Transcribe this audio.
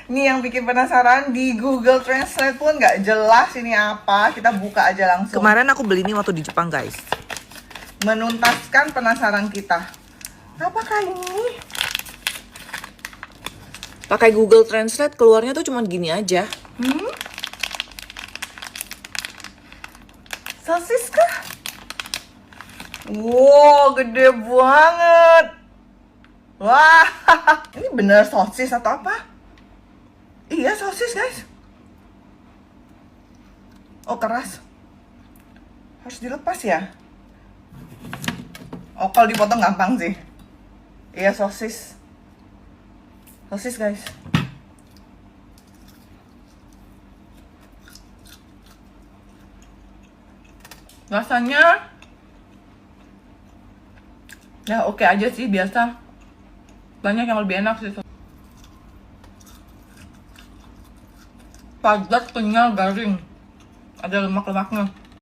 Nih yang bikin penasaran, di Google Translate pun nggak jelas ini apa. Kita buka aja langsung. Kemarin aku beli ini waktu di Jepang, guys. Menuntaskan penasaran kita. Apakah ini? Pakai Google Translate keluarnya tuh cuma gini aja. Sosis kah? Wow, gede banget. Wah, ini bener sosis atau apa? Iya, sosis, guys. Oh, keras. Harus dilepas ya? Oh, kalau dipotong gampang sih. Iya, sosis. Sosis, guys. Rasanya ya oke aja sih, biasa. Banyak yang lebih enak sih. Padat, kenyal, garing. Ada lemak-lemaknya.